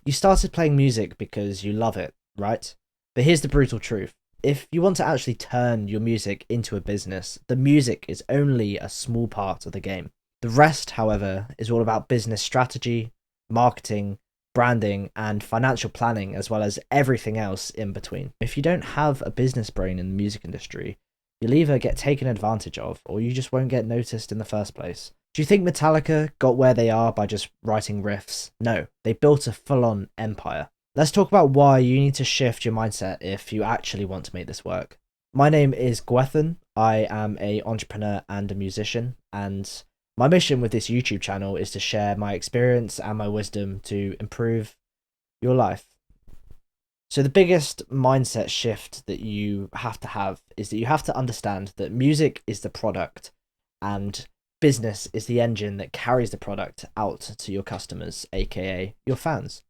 You started playing music because you love it, right? But here's the brutal truth. If you want to actually turn your music into a business, the music is only a small part of the game. The rest, however, is all about business strategy, marketing, branding, and financial planning, as well as everything else in between. If you don't have a business brain in the music industry, you'll either get taken advantage of or you just won't get noticed in the first place. Do you think Metallica got where they are by just writing riffs? No, they built a full on empire. Let's talk about why you need to shift your mindset if you actually want to make this work. My name is Gwethan. I am a entrepreneur and a musician, and my mission with this YouTube channel is to share my experience and my wisdom to improve your life. So the biggest mindset shift that you have is that you have to understand that music is the product and business is the engine that carries the product out to your customers, aka your fans.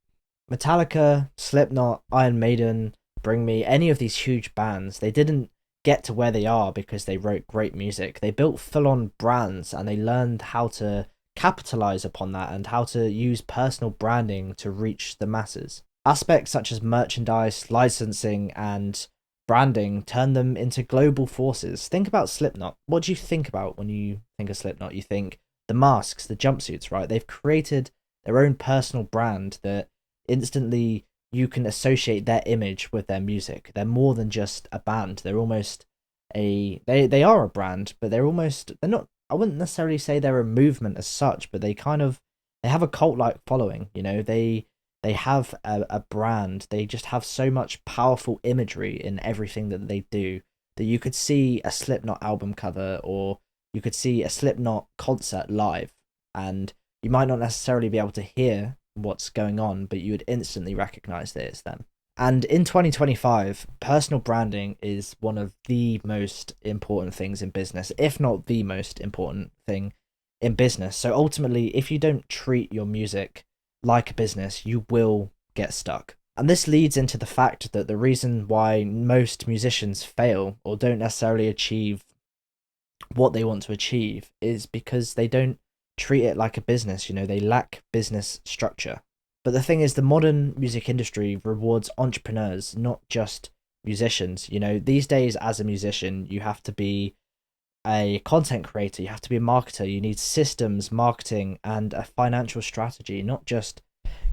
Metallica, Slipknot, Iron Maiden, Bring Me, any of these huge bands, they didn't get to where they are because they wrote great music. They built full on brands and they learned how to capitalize upon that and how to use personal branding to reach the masses. Aspects such as merchandise, licensing, and branding turn them into global forces. Think about Slipknot. What do you think about when you think of Slipknot? You think the masks, the jumpsuits, right? They've created their own personal brand that instantly you can associate their image with their music. They're more than just a band. They're almost they are a brand, but they're not, I wouldn't necessarily say they're a movement as such, but they have a cult like following, they have a brand. They just have so much powerful imagery in everything that they do that you could see a Slipknot album cover or you could see a Slipknot concert live and you might not necessarily be able to hear what's going on, but you would instantly recognize that it's them. And in 2025, personal branding is one of the most important things in business, if not the most important thing in business. So ultimately, if you don't treat your music like a business, you will get stuck. And this leads into the fact that the reason why most musicians fail or don't necessarily achieve what they want to achieve is because they don't treat it like a business. They lack business structure. But the thing is, the modern music industry rewards entrepreneurs, not just musicians. These days, as a musician, you have to be a content creator, you have to be a marketer, you need systems, marketing, and a financial strategy, not just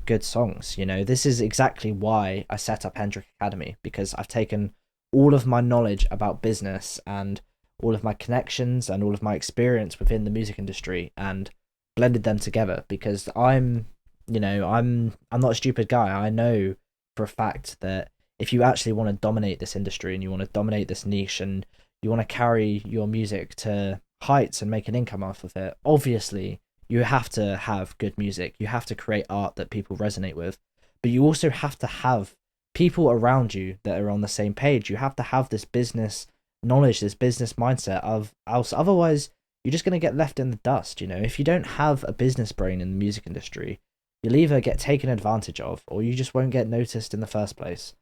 good songs. This is exactly why I set up Hendrick Academy, because I've taken all of my knowledge about business and all of my connections and all of my experience within the music industry and blended them together because I'm not a stupid guy. I know for a fact that if you actually want to dominate this industry and you want to dominate this niche and you want to carry your music to heights and make an income off of it, obviously you have to have good music. You have to create art that people resonate with, but you also have to have people around you that are on the same page. You have to have this business knowledge, this business mindset of else. Otherwise, you're just going to get left in the dust. If you don't have a business brain in the music industry, you'll either get taken advantage of or you just won't get noticed in the first place.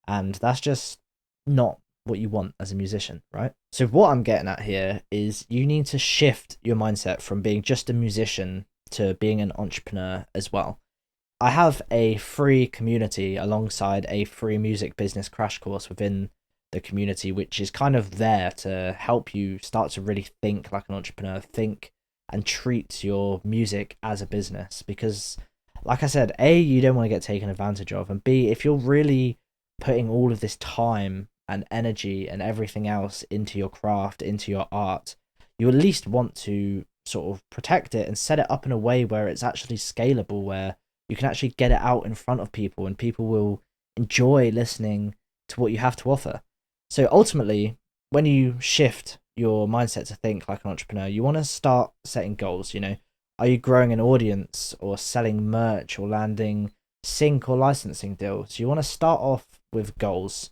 And that's just not what you want as a musician, right? So what I'm getting at here is you need to shift your mindset from being just a musician to being an entrepreneur as well. I have a free community alongside a free music business crash course within the community, which is kind of there to help you start to really think like an entrepreneur, think and treat your music as a business. Because, like I said, A, you don't want to get taken advantage of, and B, if you're really putting all of this time and energy and everything else into your craft, into your art, you at least want to sort of protect it and set it up in a way where it's actually scalable, where you can actually get it out in front of people and people will enjoy listening to what you have to offer. So ultimately, when you shift your mindset to think like an entrepreneur, you want to start setting goals. Are you growing an audience or selling merch or landing sync or licensing deals? You want to start off with goals,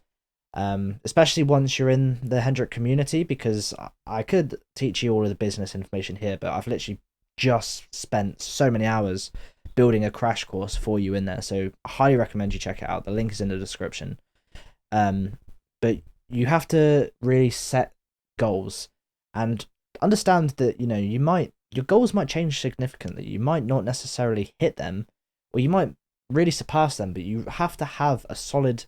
especially once you're in the Hendrick community, because I could teach you all of the business information here, but I've literally just spent so many hours building a crash course for you in there. So I highly recommend you check it out. The link is in the description. But you have to really set goals and understand that your goals might change significantly. You might not necessarily hit them, or you might really surpass them, but you have to have a solid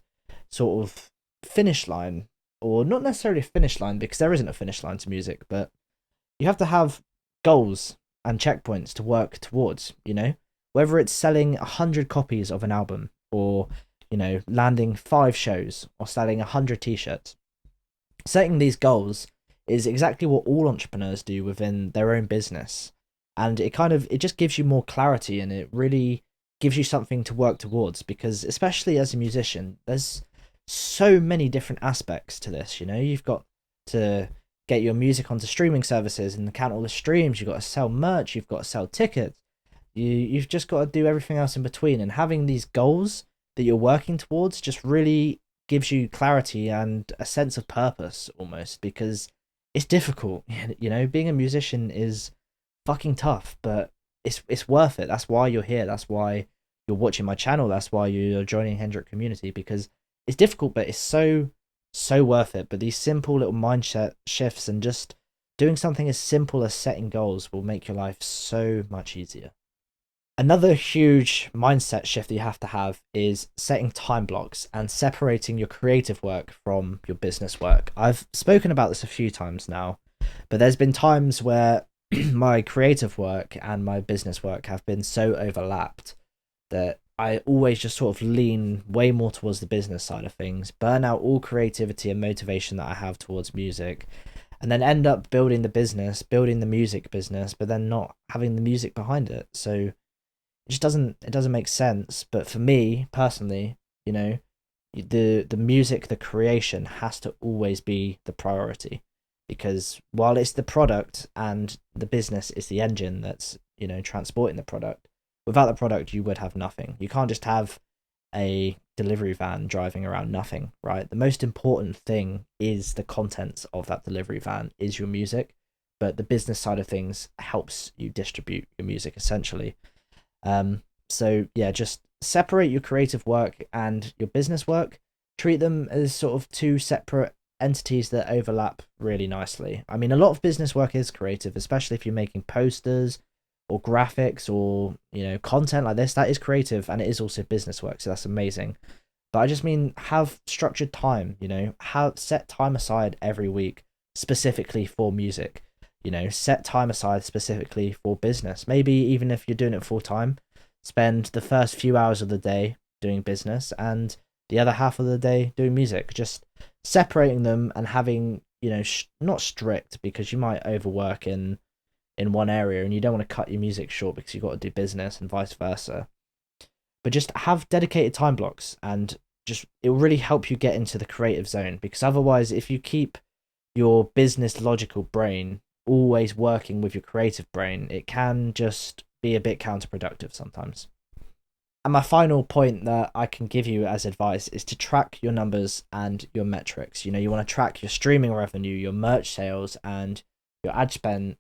sort of finish line, or not necessarily a finish line because there isn't a finish line to music, but you have to have goals and checkpoints to work towards, whether it's selling 100 copies of an album, or landing 5 shows, or selling 100 t-shirts. Setting these goals is exactly what all entrepreneurs do within their own business, and it just gives you more clarity, and it really gives you something to work towards, because especially as a musician, there's so many different aspects to this. You've got to get your music onto streaming services and count all the streams, you've got to sell merch, you've got to sell tickets, you've just got to do everything else in between. And having these goals that you're working towards just really gives you clarity and a sense of purpose, almost, because it's difficult. Being a musician is fucking tough, but it's worth it. That's why you're here, that's why you're watching my channel, that's why you're joining Hendrick community, because it's difficult, but it's so worth it. But these simple little mindset shifts and just doing something as simple as setting goals will make your life so much easier. Another huge mindset shift that you have to have is setting time blocks and separating your creative work from your business work. I've spoken about this a few times now, but there's been times where my creative work and my business work have been so overlapped that I always just sort of lean way more towards the business side of things, burn out all creativity and motivation that I have towards music, and then end up building the music business, but then not having the music behind it. So it doesn't make sense. But for me personally, the music, the creation has to always be the priority, because while it's the product and the business is the engine that's transporting the product, without the product you would have nothing. You can't just have a delivery van driving around nothing, right? The most important thing is the contents of that delivery van, is your music, but the business side of things helps you distribute your music, essentially. So yeah, just separate your creative work and your business work. Treat them as sort of two separate entities that overlap really nicely. I mean, a lot of business work is creative, especially if you're making posters or graphics or content like this. That is creative, and it is also business work, so that's amazing. But I just mean, have structured time. Have set time aside every week specifically for music. Set time aside specifically for business. Maybe even if you're doing it full time, spend the first few hours of the day doing business and the other half of the day doing music. Just separating them and having, not strict, because you might overwork in one area and you don't want to cut your music short because you've got to do business, and vice versa. But just have dedicated time blocks, and just it will really help you get into the creative zone, because otherwise, if you keep your business logical brain always working with your creative brain, it can just be a bit counterproductive sometimes. And my final point that I can give you as advice is to track your numbers and your metrics. You want to track your streaming revenue, your merch sales, and your ad spend,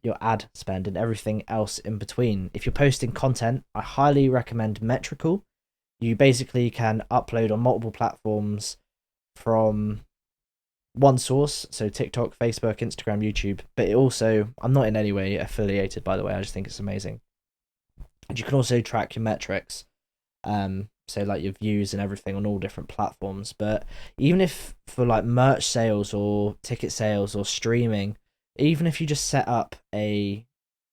and everything else in between. If you're posting content, I highly recommend Metrical. You basically can upload on multiple platforms from one source, so TikTok, Facebook, Instagram, YouTube. But it also, I'm not in any way affiliated, by the way, I just think it's amazing. And you can also track your metrics, so like your views and everything on all different platforms. But even if for like merch sales or ticket sales or streaming, even if you just set up a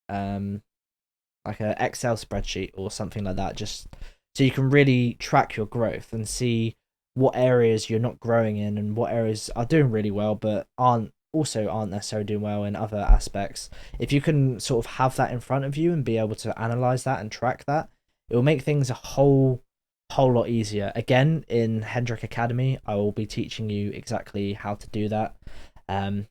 like a Excel spreadsheet or something like that, just so you can really track your growth and see what areas you're not growing in and what areas are doing really well but aren't necessarily doing well in other aspects. If you can sort of have that in front of you and be able to analyze that and track that, it will make things a whole lot easier. Again, in Hendrick Academy, I will be teaching you exactly how to do that. And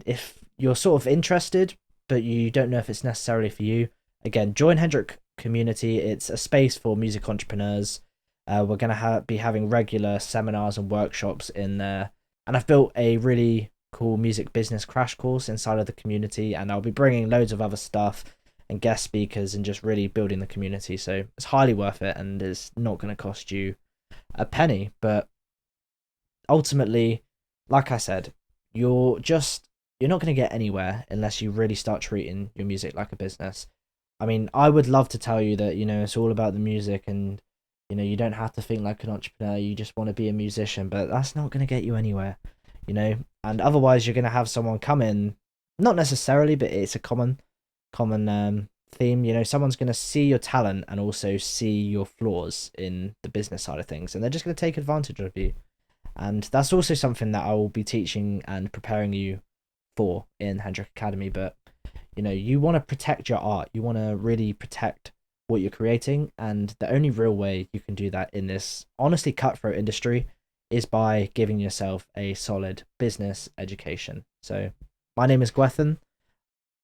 if you're sort of interested but you don't know if it's necessarily for you, again, join Hendrick community. It's a space for music entrepreneurs. We're going to be having regular seminars and workshops in there, and I've built a really cool music business crash course inside of the community, and I'll be bringing loads of other stuff and guest speakers and just really building the community. So it's highly worth it, and it's not going to cost you a penny. But ultimately, like I said, you're not going to get anywhere unless you really start treating your music like a business. I mean, I would love to tell you that, it's all about the music and You know, you don't have to think like an entrepreneur. You just want to be a musician, but that's not going to get you anywhere, you know. And otherwise, you're going to have someone come in, not necessarily, but it's a common theme. You know, someone's going to see your talent and also see your flaws in the business side of things, and they're just going to take advantage of you. And that's also something that I will be teaching and preparing you for in Hendrick Academy. But you know, you want to protect your art. You want to really protect what you're creating, and the only real way you can do that in this honestly cutthroat industry is by giving yourself a solid business education. So, my name is Gwethan.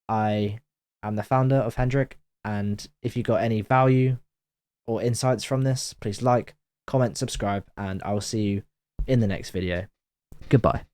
I am the founder of Hendrick, and if you got any value or insights from this, please like, comment, subscribe, and I will see you in the next video. Goodbye.